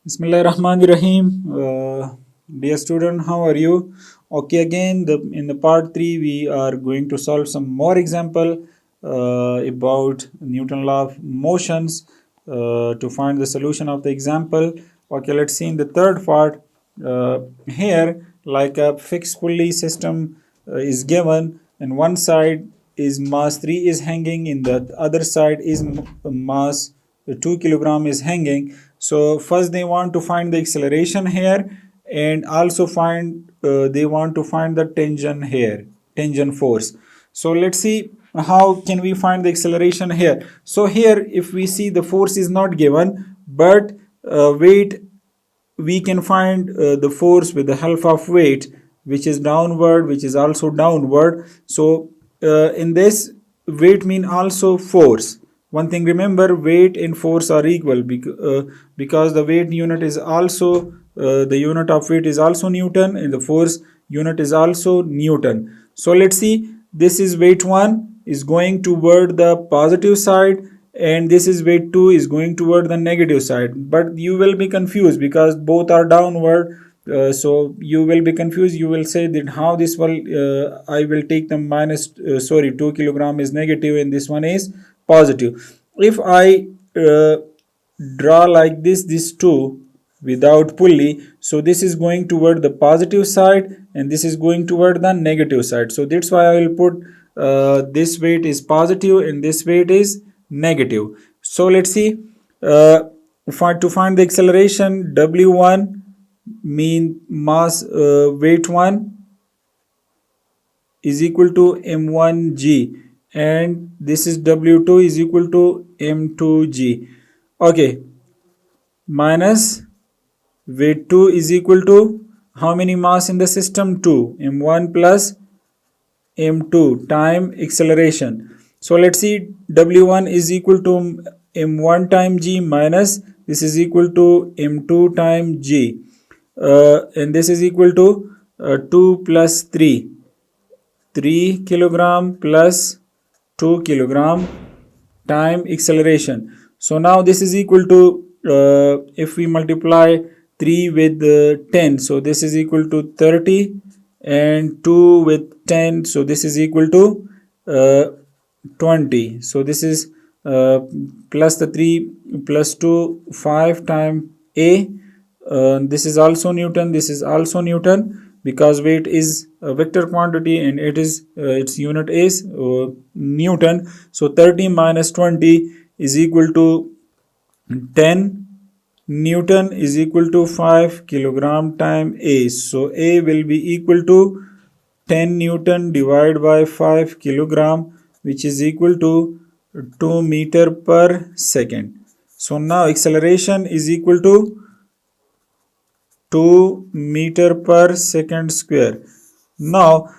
Bismillahirrahmanirrahim. Dear student, how are you? Okay, again, in the part 3, we are going to solve some more example about Newton law of motions to find the solution of the example. Okay, let's see in the third part. Here, like a fixed pulley system is given, and one side is mass 3 is hanging, in the other side is mass 2 kilogram is hanging. So first they want to find the acceleration here, and also they want to find the tension here, tension force. So let's see how can we find the acceleration here. So here if we see the force is not given, but weight, we can find the force with the help of weight, which is downward, which is also downward. So in this, weight mean also force. One thing remember, weight and force are equal because the weight unit is also the unit of weight is also Newton, and the force unit is also Newton. So let's see, this is weight 1 is going toward the positive side, and this is weight 2 is going toward the negative side, but you will be confused because both are downward. So you will be confused. You will say that how this will I will take the minus 2 kilogram is negative and this one is positive. If I draw like this 2 without pulley, so this is going toward the positive side and this is going toward the negative side. So that's why I will put this weight is positive and this weight is negative. So let's see, to find the acceleration, W1 mean mass weight 1 is equal to m1g, and this is W2 is equal to m2g. Okay, minus weight 2 is equal to how many mass in the system? 2, m1 plus m2 time acceleration. So let's see, W1 is equal to m1 time g minus this is equal to m2 time g, and this is equal to 2 plus 3 kilogram plus 2 kilogram time acceleration. So now this is equal to if we multiply 3 with 10, so this is equal to 30, and 2 with 10, so this is equal to 20. So this is plus the 3 plus 2 5 times a. This is also Newton, this is also Newton, because weight is a vector quantity and it is its unit is Newton. So 30 minus 20 is equal to 10 Newton is equal to 5 kilogram time a. So a will be equal to 10 Newton divided by 5 kilogram, which is equal to 2 meter per second. So now acceleration is equal to 2 meter per second square. Now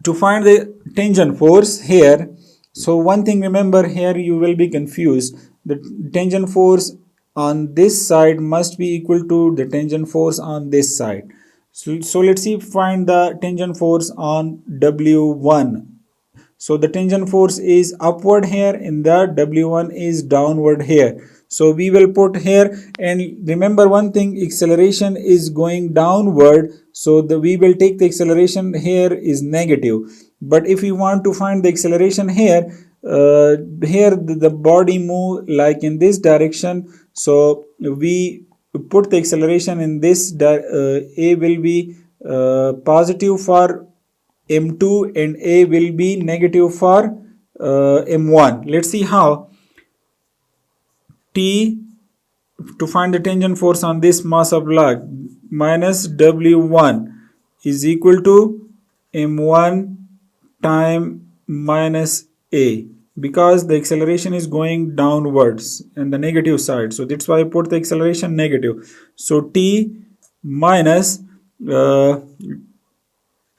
to find the tangent force here, so one thing remember, here you will be confused. The tangent force on this side must be equal to the tangent force on this side. So let's see, find the tangent force on W1. So the tangent force is upward here and the W1 is downward here. So we will put here, and remember one thing, acceleration is going downward, so we will take the acceleration here is negative. But if we want to find the acceleration here, here the body move like in this direction, so we put the acceleration in this a will be positive for m2 and a will be negative for m1. Let's see how. T, to find the tangent force on this mass of block, minus W1 is equal to m1 time minus a, because the acceleration is going downwards and the negative side, so that's why I put the acceleration negative. So T minus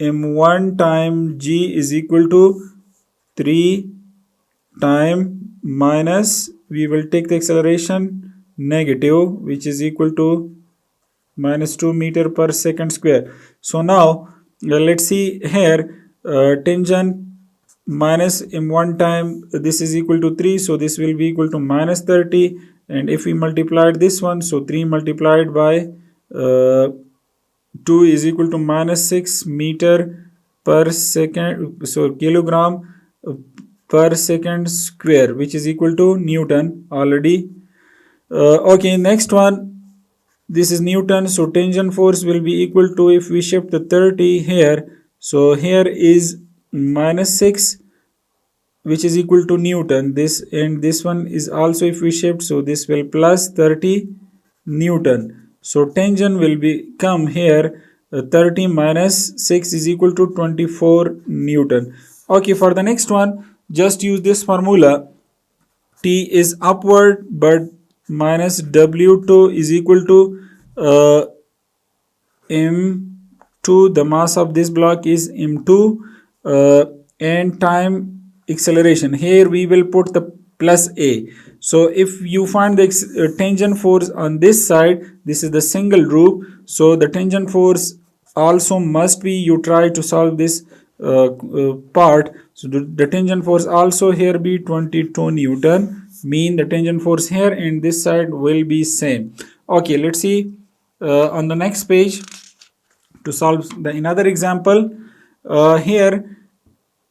m1 time g is equal to 3 time minus, we will take the acceleration negative, which is equal to minus 2 meter per second square. So now let's see here, tangent minus m1 time this is equal to 3, so this will be equal to minus 30, and if we multiplied this one, so 3 multiplied by 2 is equal to minus 6 meter per second, so kilogram per second square, which is equal to Newton already. Okay, next one, this is Newton, so tangent force will be equal to, if we shift the 30 here, so here is minus 6, which is equal to Newton, this, and this one is also, if we shift, so this will plus 30 Newton. So tangent will become here 30 minus 6 is equal to 24 Newton. Okay, for the next one, just use this formula. T is upward, but minus W2 is equal to M2. The mass of this block is M2, and time acceleration. Here we will put the plus A. So if you find the tangent force on this side, this is the single loop. So the tangent force also must be, you try to solve this part. So the tangent force also here be 22 Newton, mean the tangent force here and this side will be same. Okay, let's see on the next page to solve another example. Here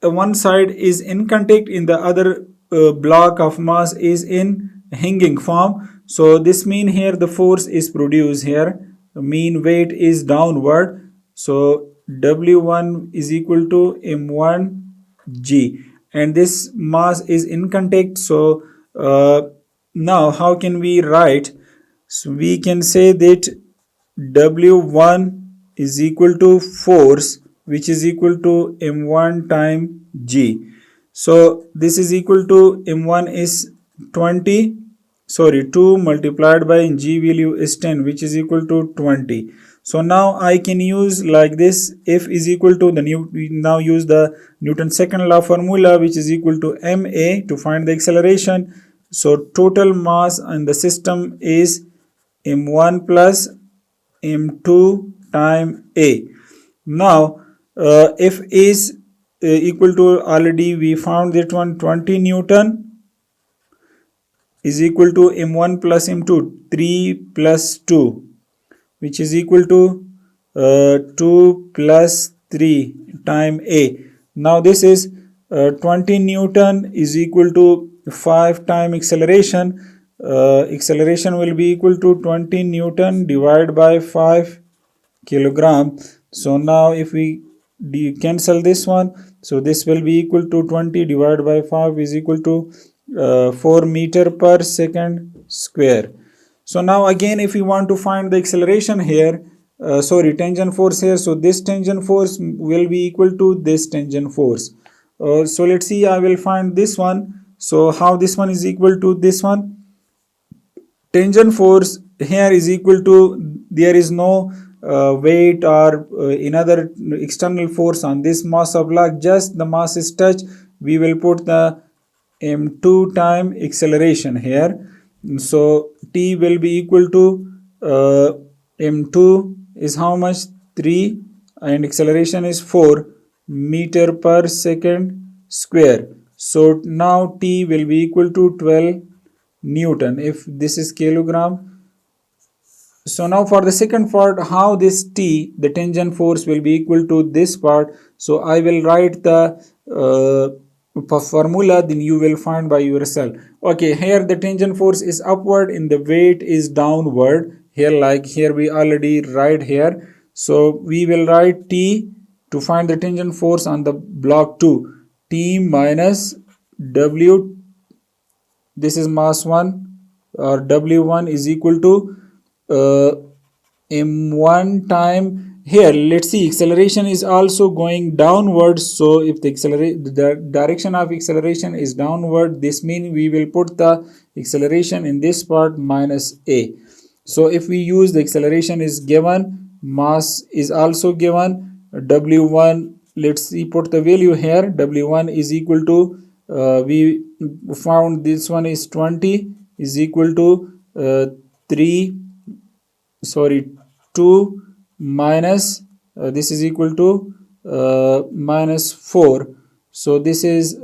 one side is in contact, in the other block of mass is in hanging form. So this mean here the force is produced here, the mean weight is downward. So W1 is equal to M1G, and this mass is in contact. So now how can we write? So we can say that W1 is equal to force, which is equal to M1 time G. So this is equal to M1 is 20, sorry, 2 multiplied by G value is 10, which is equal to 20. So now I can use like this, F is equal to we now use the Newton's second law formula, which is equal to ma to find the acceleration. So total mass in the system is m1 plus m2 time a. Now F is equal to, already we found that one, 20 Newton is equal to m1 plus m2, 3 plus 2, which is equal to 2 plus 3 time a. Now this is 20 Newton is equal to 5 time acceleration. Acceleration will be equal to 20 Newton divided by 5 kilogram. So now if we cancel this one, so this will be equal to 20 divided by 5 is equal to 4 meter per second square. So now again, if we want to find the acceleration here, tangent force here, so this tangent force will be equal to this tangent force. So let's see, I will find this one. So how this one is equal to this one? Tangent force here is equal to, there is no weight or another external force on this mass of block, just the mass is touched. We will put the m2 time acceleration here. So t will be equal to m2 is how much, 3, and acceleration is 4 meter per second square. So now t will be equal to 12 Newton, if this is kilogram. So now for the second part, how this t, the tangent force, will be equal to this part. So I will write the formula, then you will find by yourself. Okay, here the tangent force is upward and the weight is downward. Here, like here we already write here. So we will write t to find the tangent force on the block 2. T minus W, this is mass 1, or W1 is equal to m1 time, here let's see, acceleration is also going downwards. So if the direction of acceleration is downward, this means we will put the acceleration in this part minus a. So if we use the acceleration is given, mass is also given, w1, let's see, put the value here, w1 is equal to we found this one is 20 is equal to 2 minus this is equal to minus 4. So this is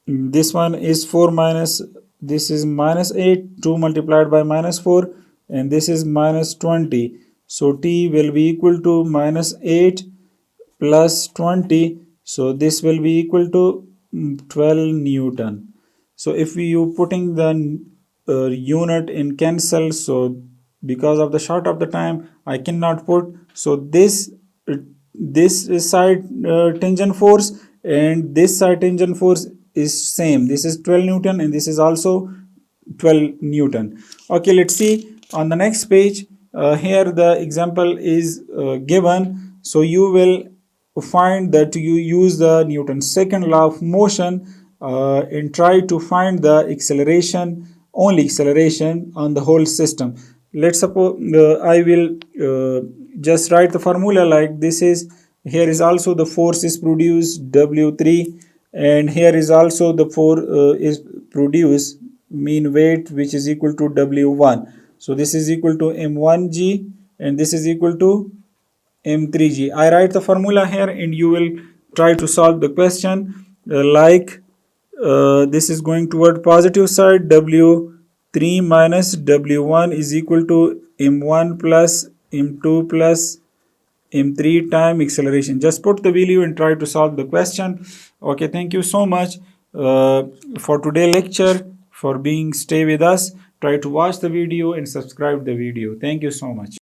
this one is 4 minus this is minus 8, 2 multiplied by minus 4, and this is minus 20. So T will be equal to minus 8 plus 20. So this will be equal to 12 Newton. So if you putting the unit in cancel, so because of the short of the time I cannot put, so this side tangent force and this side tangent force is same. This is 12 Newton and this is also 12 Newton. Okay, let's see on the next page. Here the example is given. So you will find that you use the Newton's second law of motion and try to find the acceleration, only acceleration on the whole system. Let's suppose I will just write the formula like this is. Here is also the force is produced W3, and here is also the force is produced mean weight, which is equal to W1. So this is equal to M1G and this is equal to M3G. I write the formula here and you will try to solve the question this is going toward positive side. W3 minus W1 is equal to M1 plus M2 plus M3 time acceleration. Just put the value and try to solve the question. Okay, thank you so much for today lecture, for being stay with us. Try to watch the video and subscribe the video. Thank you so much.